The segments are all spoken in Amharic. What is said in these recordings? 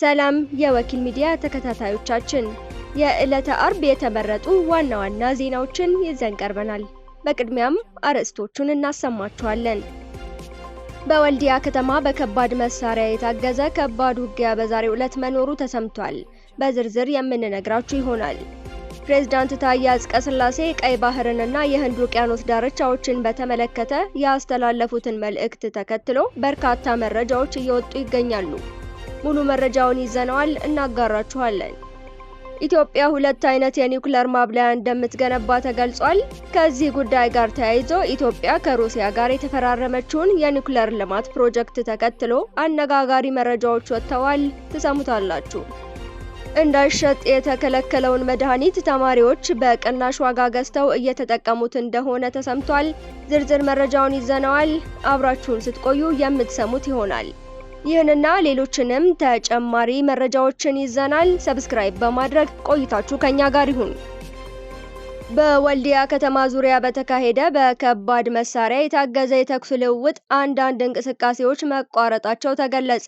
ሰላም የወኪል ሚዲያ ተከታታዮቻችን፣ የዕለተ አርብ የተመረጡ ዋና ዋና ዜናዎችን ይዘን ቀርበናል። በቅድሚያም አርዕስቶቹን እናሰማችኋለን። በወልዲያ ከተማ በከባድ መሳሪያ የታገዘ ከባድ ውጊያ በዛሬው ዕለት መኖሩ ተሰምቷል። በዝርዝር የምንነግራችሁ ይሆናል። ፕሬዝዳንት ታዬ አጽቀሥላሴ ቀይ ባህርንና የህንድ ውቅያኖስ ዳርቻዎችን በተመለከተ ያስተላለፉትን መልእክት ተከትሎ በርካታ መረጃዎች እየወጡ ይገኛሉ። ሙሉ መረጃውን ይዘነዋል፣ እናጋራችኋለን። ኢትዮጵያ ሁለት አይነት የኒውክሌር ማብለያ እንደምትገነባ ተገልጿል። ከዚህ ጉዳይ ጋር ተያይዞ ኢትዮጵያ ከሩሲያ ጋር የተፈራረመችውን የኒውክሌር ልማት ፕሮጀክት ተከትሎ አነጋጋሪ መረጃዎች ወጥተዋል፣ ትሰሙታላችሁ። እንዳይሸጥ የተከለከለውን መድኃኒት ተማሪዎች በቅናሽ ዋጋ ገዝተው እየተጠቀሙት እንደሆነ ተሰምቷል። ዝርዝር መረጃውን ይዘነዋል፣ አብራችሁን ስትቆዩ የምትሰሙት ይሆናል። ይህንና ሌሎችንም ተጨማሪ መረጃዎችን ይዘናል። ሰብስክራይብ በማድረግ ቆይታችሁ ከኛ ጋር ይሁን። በወልዲያ ከተማ ዙሪያ በተካሄደ በከባድ መሳሪያ የታገዘ የተኩስ ልውውጥ አንዳንድ እንቅስቃሴዎች መቋረጣቸው ተገለጸ።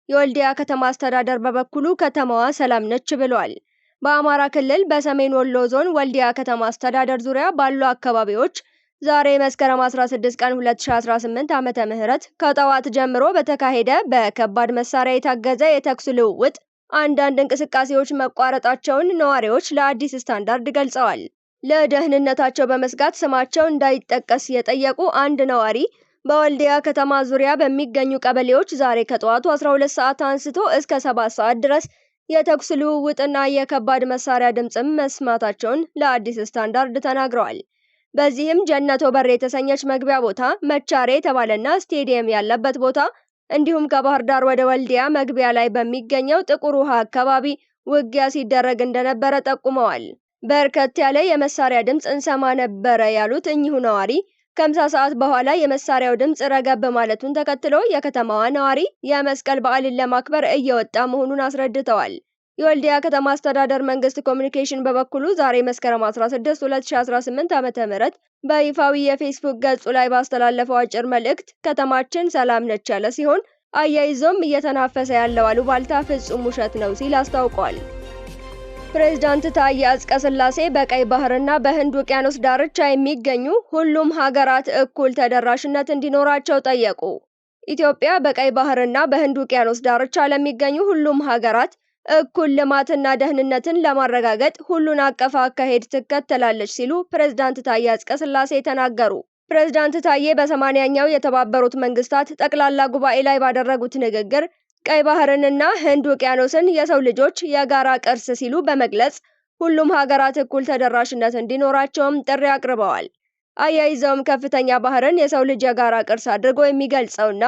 የወልዲያ ከተማ አስተዳደር በበኩሉ ከተማዋ ሰላም ነች ብሏል። በአማራ ክልል በሰሜን ወሎ ዞን ወልዲያ ከተማ አስተዳደር ዙሪያ ባሉ አካባቢዎች ዛሬ መስከረም 16 ቀን 2018 ዓመተ ምህረት ከጠዋት ጀምሮ በተካሄደ በከባድ መሳሪያ የታገዘ የተኩስ ልውውጥ አንዳንድ እንቅስቃሴዎች መቋረጣቸውን ነዋሪዎች ለአዲስ ስታንዳርድ ገልጸዋል። ለደህንነታቸው በመስጋት ስማቸው እንዳይጠቀስ የጠየቁ አንድ ነዋሪ በወልዲያ ከተማ ዙሪያ በሚገኙ ቀበሌዎች ዛሬ ከጠዋቱ 12 ሰዓት አንስቶ እስከ 7 ሰዓት ድረስ የተኩስ ልውውጥና የከባድ መሳሪያ ድምጽም መስማታቸውን ለአዲስ ስታንዳርድ ተናግረዋል። በዚህም ጀነቶ በር የተሰኘች መግቢያ ቦታ፣ መቻሬ የተባለና ስቴዲየም ያለበት ቦታ እንዲሁም ከባህር ዳር ወደ ወልዲያ መግቢያ ላይ በሚገኘው ጥቁር ውሃ አካባቢ ውጊያ ሲደረግ እንደነበረ ጠቁመዋል። በርከት ያለ የመሳሪያ ድምጽ እንሰማ ነበረ ያሉት እኚሁ ነዋሪ ከምሳ ሰዓት በኋላ የመሳሪያው ድምጽ ረገብ ማለቱን ተከትሎ የከተማዋ ነዋሪ የመስቀል በዓልን ለማክበር እየወጣ መሆኑን አስረድተዋል። የወልዲያ ከተማ አስተዳደር መንግስት ኮሚኒኬሽን በበኩሉ ዛሬ መስከረም 16 2018 ዓ.ም በይፋዊ የፌስቡክ ገጹ ላይ ባስተላለፈው አጭር መልእክት ከተማችን ሰላም ነች ያለ ሲሆን አያይዞም እየተናፈሰ ያለው አሉባልታ ፍጹም ውሸት ነው ሲል አስታውቋል። ፕሬዝዳንት ታዬ አጽቀሥላሴ በቀይ ባህርና በህንድ ውቅያኖስ ዳርቻ የሚገኙ ሁሉም ሀገራት እኩል ተደራሽነት እንዲኖራቸው ጠየቁ። ኢትዮጵያ በቀይ ባህርና በህንድ ውቅያኖስ ዳርቻ ለሚገኙ ሁሉም ሀገራት እኩል ልማትና ደህንነትን ለማረጋገጥ ሁሉን አቀፍ አካሄድ ትከተላለች ሲሉ ፕሬዝዳንት ታዬ አጽቀሥላሴ ተናገሩ። ፕሬዝዳንት ታዬ በ80ኛው የተባበሩት መንግስታት ጠቅላላ ጉባኤ ላይ ባደረጉት ንግግር ቀይ ባህርንና ህንድ ውቅያኖስን የሰው ልጆች የጋራ ቅርስ ሲሉ በመግለጽ ሁሉም ሀገራት እኩል ተደራሽነት እንዲኖራቸውም ጥሪ አቅርበዋል። አያይዘውም ከፍተኛ ባህርን የሰው ልጅ የጋራ ቅርስ አድርጎ የሚገልጸውና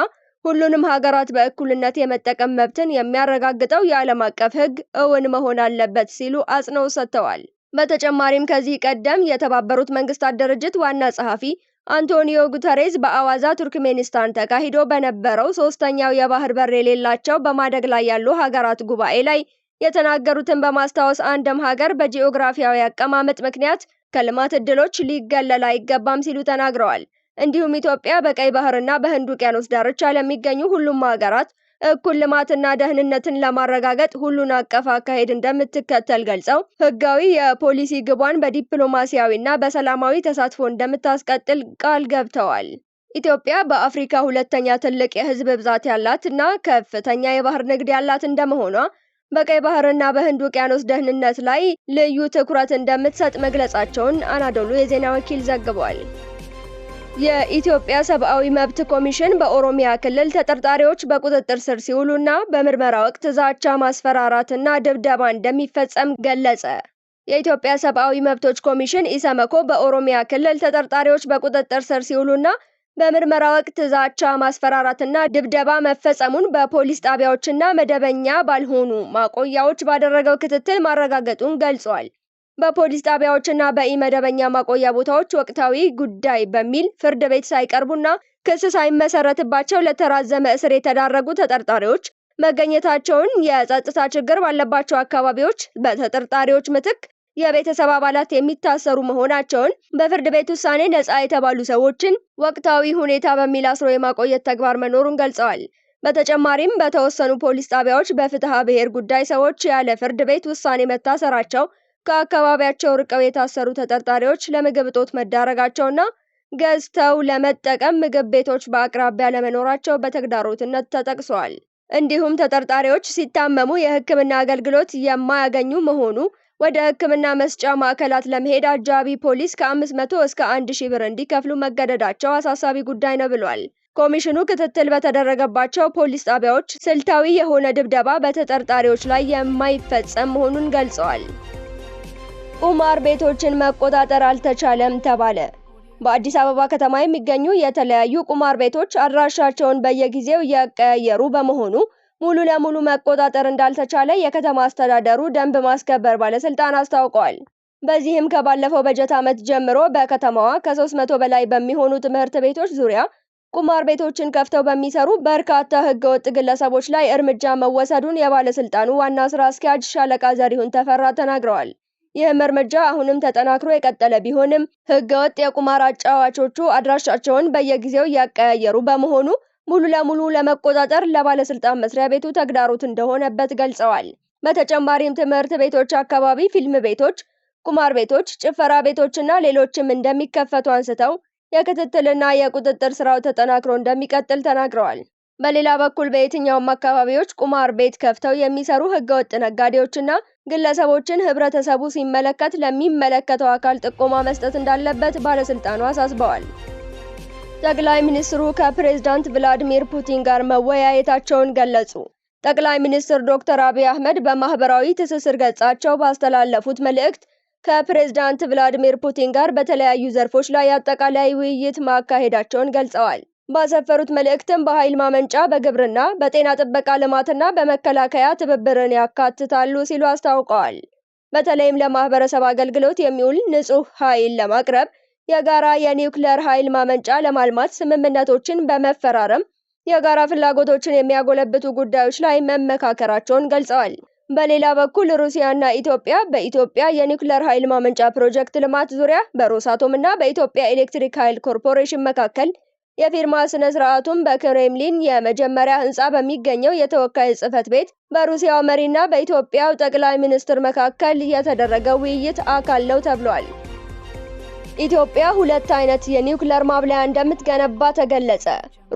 ሁሉንም ሀገራት በእኩልነት የመጠቀም መብትን የሚያረጋግጠው የዓለም አቀፍ ህግ እውን መሆን አለበት ሲሉ አጽንኦት ሰጥተዋል። በተጨማሪም ከዚህ ቀደም የተባበሩት መንግስታት ድርጅት ዋና ጸሐፊ አንቶኒዮ ጉተሬዝ በአዋዛ ቱርክሜኒስታን ተካሂዶ በነበረው ሶስተኛው የባህር በር የሌላቸው በማደግ ላይ ያሉ ሀገራት ጉባኤ ላይ የተናገሩትን በማስታወስ አንድም ሀገር በጂኦግራፊያዊ አቀማመጥ ምክንያት ከልማት ዕድሎች ሊገለል አይገባም ሲሉ ተናግረዋል። እንዲሁም ኢትዮጵያ በቀይ ባህርና በህንድ ውቅያኖስ ዳርቻ ለሚገኙ ሁሉም ሀገራት እኩል ልማትና ደህንነትን ለማረጋገጥ ሁሉን አቀፍ አካሄድ እንደምትከተል ገልጸው ህጋዊ የፖሊሲ ግቧን በዲፕሎማሲያዊና በሰላማዊ ተሳትፎ እንደምታስቀጥል ቃል ገብተዋል። ኢትዮጵያ በአፍሪካ ሁለተኛ ትልቅ የህዝብ ብዛት ያላትና ከፍተኛ የባህር ንግድ ያላት እንደመሆኗ በቀይ ባህርና በህንድ ውቅያኖስ ደህንነት ላይ ልዩ ትኩረት እንደምትሰጥ መግለጻቸውን አናዶሉ የዜና ወኪል ዘግቧል። የኢትዮጵያ ሰብአዊ መብት ኮሚሽን በኦሮሚያ ክልል ተጠርጣሪዎች በቁጥጥር ስር ሲውሉና በምርመራ ወቅት ዛቻ፣ ማስፈራራትና ድብደባ እንደሚፈጸም ገለጸ። የኢትዮጵያ ሰብአዊ መብቶች ኮሚሽን ኢሰመኮ በኦሮሚያ ክልል ተጠርጣሪዎች በቁጥጥር ስር ሲውሉና በምርመራ ወቅት ዛቻ፣ ማስፈራራትና ድብደባ መፈጸሙን በፖሊስ ጣቢያዎችና መደበኛ ባልሆኑ ማቆያዎች ባደረገው ክትትል ማረጋገጡን ገልጿል። በፖሊስ ጣቢያዎችና በኢመደበኛ ማቆያ ቦታዎች ወቅታዊ ጉዳይ በሚል ፍርድ ቤት ሳይቀርቡና ክስ ሳይመሰረትባቸው ለተራዘመ እስር የተዳረጉ ተጠርጣሪዎች መገኘታቸውን፣ የጸጥታ ችግር ባለባቸው አካባቢዎች በተጠርጣሪዎች ምትክ የቤተሰብ አባላት የሚታሰሩ መሆናቸውን፣ በፍርድ ቤት ውሳኔ ነፃ የተባሉ ሰዎችን ወቅታዊ ሁኔታ በሚል አስሮ የማቆየት ተግባር መኖሩን ገልጸዋል። በተጨማሪም በተወሰኑ ፖሊስ ጣቢያዎች በፍትሐ ብሔር ጉዳይ ሰዎች ያለ ፍርድ ቤት ውሳኔ መታሰራቸው፣ ከአካባቢያቸው ርቀው የታሰሩ ተጠርጣሪዎች ለምግብ እጦት መዳረጋቸውና ገዝተው ለመጠቀም ምግብ ቤቶች በአቅራቢያ ለመኖራቸው በተግዳሮትነት ተጠቅሷል። እንዲሁም ተጠርጣሪዎች ሲታመሙ የሕክምና አገልግሎት የማያገኙ መሆኑ፣ ወደ ሕክምና መስጫ ማዕከላት ለመሄድ አጃቢ ፖሊስ ከ500 እስከ 1000 ብር እንዲከፍሉ መገደዳቸው አሳሳቢ ጉዳይ ነው ብሏል። ኮሚሽኑ ክትትል በተደረገባቸው ፖሊስ ጣቢያዎች ስልታዊ የሆነ ድብደባ በተጠርጣሪዎች ላይ የማይፈጸም መሆኑን ገልጸዋል። ቁማር ቤቶችን መቆጣጠር አልተቻለም ተባለ። በአዲስ አበባ ከተማ የሚገኙ የተለያዩ ቁማር ቤቶች አድራሻቸውን በየጊዜው እያቀያየሩ በመሆኑ ሙሉ ለሙሉ መቆጣጠር እንዳልተቻለ የከተማ አስተዳደሩ ደንብ ማስከበር ባለስልጣን አስታውቋል። በዚህም ከባለፈው በጀት ዓመት ጀምሮ በከተማዋ ከ300 በላይ በሚሆኑ ትምህርት ቤቶች ዙሪያ ቁማር ቤቶችን ከፍተው በሚሰሩ በርካታ ህገወጥ ግለሰቦች ላይ እርምጃ መወሰዱን የባለስልጣኑ ዋና ስራ አስኪያጅ ሻለቃ ዘሪሁን ተፈራ ተናግረዋል። ይህም እርምጃ አሁንም ተጠናክሮ የቀጠለ ቢሆንም ህገወጥ የቁማር አጫዋቾቹ አድራሻቸውን በየጊዜው እያቀያየሩ በመሆኑ ሙሉ ለሙሉ ለመቆጣጠር ለባለስልጣን መስሪያ ቤቱ ተግዳሮት እንደሆነበት ገልጸዋል። በተጨማሪም ትምህርት ቤቶች አካባቢ ፊልም ቤቶች፣ ቁማር ቤቶች፣ ጭፈራ ቤቶችና ሌሎችም እንደሚከፈቱ አንስተው የክትትልና የቁጥጥር ስራው ተጠናክሮ እንደሚቀጥል ተናግረዋል። በሌላ በኩል በየትኛውም አካባቢዎች ቁማር ቤት ከፍተው የሚሰሩ ህገወጥ ነጋዴዎችና ግለሰቦችን ህብረተሰቡ ሲመለከት ለሚመለከተው አካል ጥቆማ መስጠት እንዳለበት ባለስልጣኑ አሳስበዋል። ጠቅላይ ሚኒስትሩ ከፕሬዝዳንት ቭላዲሚር ፑቲን ጋር መወያየታቸውን ገለጹ። ጠቅላይ ሚኒስትር ዶክተር አብይ አህመድ በማህበራዊ ትስስር ገጻቸው ባስተላለፉት መልእክት ከፕሬዝዳንት ቭላዲሚር ፑቲን ጋር በተለያዩ ዘርፎች ላይ አጠቃላይ ውይይት ማካሄዳቸውን ገልጸዋል። ባሰፈሩት መልእክትም በኃይል ማመንጫ፣ በግብርና፣ በጤና ጥበቃ ልማትና በመከላከያ ትብብርን ያካትታሉ ሲሉ አስታውቀዋል። በተለይም ለማህበረሰብ አገልግሎት የሚውል ንጹህ ኃይል ለማቅረብ የጋራ የኒውክሌር ኃይል ማመንጫ ለማልማት ስምምነቶችን በመፈራረም የጋራ ፍላጎቶችን የሚያጎለብቱ ጉዳዮች ላይ መመካከራቸውን ገልጸዋል። በሌላ በኩል ሩሲያና ኢትዮጵያ በኢትዮጵያ የኒውክሌር ኃይል ማመንጫ ፕሮጀክት ልማት ዙሪያ በሮሳቶም እና በኢትዮጵያ ኤሌክትሪክ ኃይል ኮርፖሬሽን መካከል የፊርማ ስነ ስርዓቱን በክሬምሊን የመጀመሪያ ህንጻ በሚገኘው የተወካዮች ጽህፈት ቤት በሩሲያው መሪና በኢትዮጵያው ጠቅላይ ሚኒስትር መካከል የተደረገው ውይይት አካል ነው ተብሏል። ኢትዮጵያ ሁለት አይነት የኒውክሌር ማብለያ እንደምትገነባ ተገለጸ።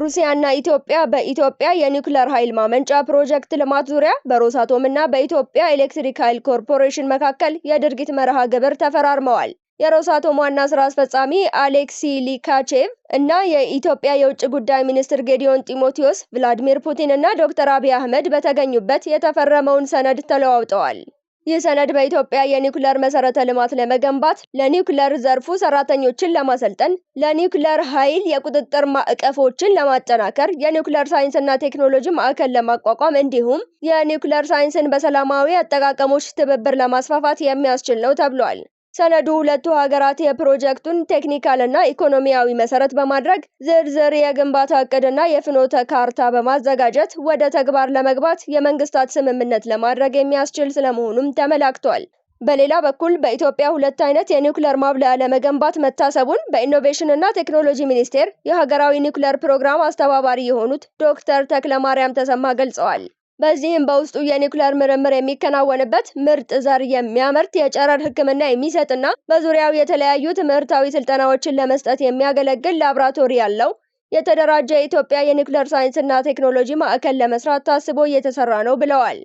ሩሲያና ኢትዮጵያ በኢትዮጵያ የኒውክሌር ኃይል ማመንጫ ፕሮጀክት ልማት ዙሪያ በሮሳቶም እና በኢትዮጵያ ኤሌክትሪክ ኃይል ኮርፖሬሽን መካከል የድርጊት መርሃ ግብር ተፈራርመዋል። የሮሳቶም ዋና ስራ አስፈጻሚ አሌክሲ ሊካቼቭ እና የኢትዮጵያ የውጭ ጉዳይ ሚኒስትር ጌዲዮን ጢሞቴዎስ ቭላዲሚር ፑቲን እና ዶክተር አብይ አህመድ በተገኙበት የተፈረመውን ሰነድ ተለዋውጠዋል። ይህ ሰነድ በኢትዮጵያ የኒውክሌር መሰረተ ልማት ለመገንባት፣ ለኒውክሌር ዘርፉ ሰራተኞችን ለማሰልጠን፣ ለኒውክሌር ኃይል የቁጥጥር ማዕቀፎችን ለማጠናከር፣ የኒውክሌር ሳይንስና ቴክኖሎጂ ማዕከል ለማቋቋም እንዲሁም የኒውክሌር ሳይንስን በሰላማዊ አጠቃቀሞች ትብብር ለማስፋፋት የሚያስችል ነው ተብሏል። ሰነዱ ሁለቱ ሀገራት የፕሮጀክቱን ቴክኒካልና ኢኮኖሚያዊ መሰረት በማድረግ ዝርዝር የግንባታ እቅድና የፍኖተ ካርታ በማዘጋጀት ወደ ተግባር ለመግባት የመንግስታት ስምምነት ለማድረግ የሚያስችል ስለመሆኑም ተመላክቷል። በሌላ በኩል በኢትዮጵያ ሁለት አይነት የኒውክሌር ማብለያ ለመገንባት መታሰቡን በኢኖቬሽንና ቴክኖሎጂ ሚኒስቴር የሀገራዊ ኒውክሌር ፕሮግራም አስተባባሪ የሆኑት ዶክተር ተክለማርያም ተሰማ ገልጸዋል። በዚህም በውስጡ የኒውክሌር ምርምር የሚከናወንበት፣ ምርጥ ዘር የሚያመርት፣ የጨረር ሕክምና የሚሰጥና በዙሪያው የተለያዩ ትምህርታዊ ስልጠናዎችን ለመስጠት የሚያገለግል ላብራቶሪ ያለው የተደራጀ የኢትዮጵያ የኒውክሌር ሳይንስና ቴክኖሎጂ ማዕከል ለመስራት ታስቦ እየተሰራ ነው ብለዋል።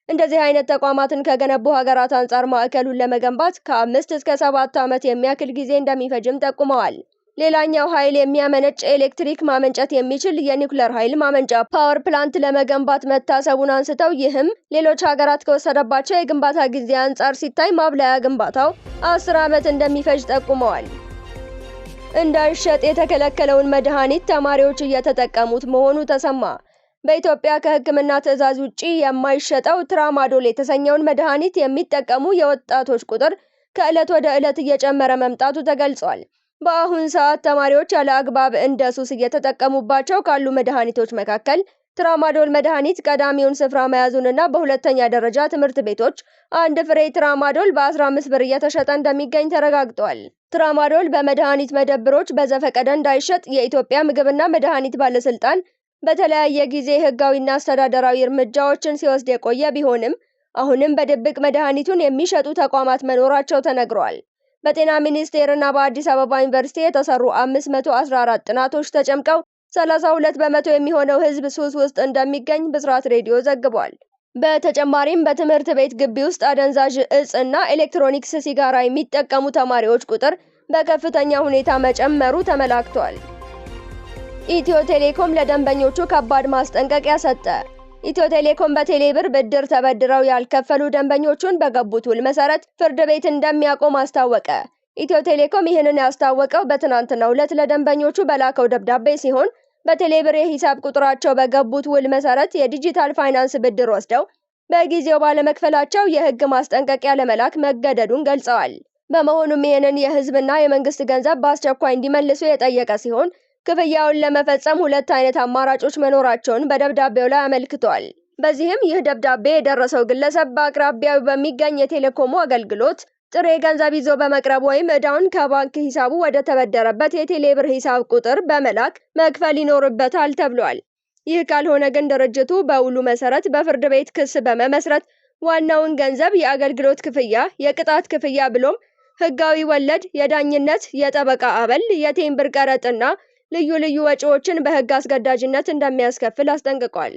እንደዚህ አይነት ተቋማትን ከገነቡ ሀገራት አንጻር ማዕከሉን ለመገንባት ከ5 እስከ 7 ዓመት የሚያክል ጊዜ እንደሚፈጅም ጠቁመዋል። ሌላኛው ኃይል የሚያመነጭ ኤሌክትሪክ ማመንጨት የሚችል የኒውክሌር ኃይል ማመንጫ ፓወር ፕላንት ለመገንባት መታሰቡን አንስተው ይህም ሌሎች ሀገራት ከወሰደባቸው የግንባታ ጊዜ አንጻር ሲታይ ማብለያ ግንባታው 10 ዓመት እንደሚፈጅ ጠቁመዋል። እንዳይሸጥ የተከለከለውን መድኃኒት ተማሪዎች እየተጠቀሙት መሆኑ ተሰማ። በኢትዮጵያ ከሕክምና ትዕዛዝ ውጪ የማይሸጠው ትራማዶል የተሰኘውን መድኃኒት የሚጠቀሙ የወጣቶች ቁጥር ከዕለት ወደ ዕለት እየጨመረ መምጣቱ ተገልጿል። በአሁን ሰዓት ተማሪዎች ያለ አግባብ እንደ ሱስ እየተጠቀሙባቸው ካሉ መድኃኒቶች መካከል ትራማዶል መድኃኒት ቀዳሚውን ስፍራ መያዙንና በሁለተኛ ደረጃ ትምህርት ቤቶች አንድ ፍሬ ትራማዶል በ15 ብር እየተሸጠ እንደሚገኝ ተረጋግጧል። ትራማዶል በመድኃኒት መደብሮች በዘፈቀደ እንዳይሸጥ የኢትዮጵያ ምግብና መድኃኒት ባለስልጣን በተለያየ ጊዜ ህጋዊና አስተዳደራዊ እርምጃዎችን ሲወስድ የቆየ ቢሆንም አሁንም በድብቅ መድኃኒቱን የሚሸጡ ተቋማት መኖራቸው ተነግሯል። በጤና ሚኒስቴርና በአዲስ አበባ ዩኒቨርሲቲ የተሰሩ 514 ጥናቶች ተጨምቀው 32 በመቶ የሚሆነው ህዝብ ሱስ ውስጥ እንደሚገኝ ብስራት ሬዲዮ ዘግቧል። በተጨማሪም በትምህርት ቤት ግቢ ውስጥ አደንዛዥ እጽ እና ኤሌክትሮኒክስ ሲጋራ የሚጠቀሙ ተማሪዎች ቁጥር በከፍተኛ ሁኔታ መጨመሩ ተመላክቷል። ኢትዮ ቴሌኮም ለደንበኞቹ ከባድ ማስጠንቀቂያ ሰጠ። ኢትዮ ቴሌኮም በቴሌብር ብድር ተበድረው ያልከፈሉ ደንበኞቹን በገቡት ውል መሰረት ፍርድ ቤት እንደሚያቆም አስታወቀ። ኢትዮ ቴሌኮም ይህንን ያስታወቀው በትናንትናው ዕለት ለደንበኞቹ በላከው ደብዳቤ ሲሆን በቴሌብር የሂሳብ ቁጥራቸው በገቡት ውል መሰረት የዲጂታል ፋይናንስ ብድር ወስደው በጊዜው ባለመክፈላቸው የህግ ማስጠንቀቂያ ለመላክ መገደዱን ገልጸዋል። በመሆኑም ይህንን የህዝብና የመንግስት ገንዘብ በአስቸኳይ እንዲመልሱ የጠየቀ ሲሆን ክፍያውን ለመፈጸም ሁለት አይነት አማራጮች መኖራቸውን በደብዳቤው ላይ አመልክቷል። በዚህም ይህ ደብዳቤ የደረሰው ግለሰብ በአቅራቢያው በሚገኝ የቴሌኮሙ አገልግሎት ጥሬ ገንዘብ ይዞ በመቅረብ ወይም ዕዳውን ከባንክ ሂሳቡ ወደ ተበደረበት የቴሌብር ሂሳብ ቁጥር በመላክ መክፈል ይኖርበታል ተብሏል። ይህ ካልሆነ ግን ድርጅቱ በውሉ መሰረት በፍርድ ቤት ክስ በመመስረት ዋናውን ገንዘብ፣ የአገልግሎት ክፍያ፣ የቅጣት ክፍያ ብሎም ህጋዊ ወለድ፣ የዳኝነት፣ የጠበቃ አበል፣ የቴምብር ቀረጥና ልዩ ልዩ ወጪዎችን በህግ አስገዳጅነት እንደሚያስከፍል አስጠንቅቋል።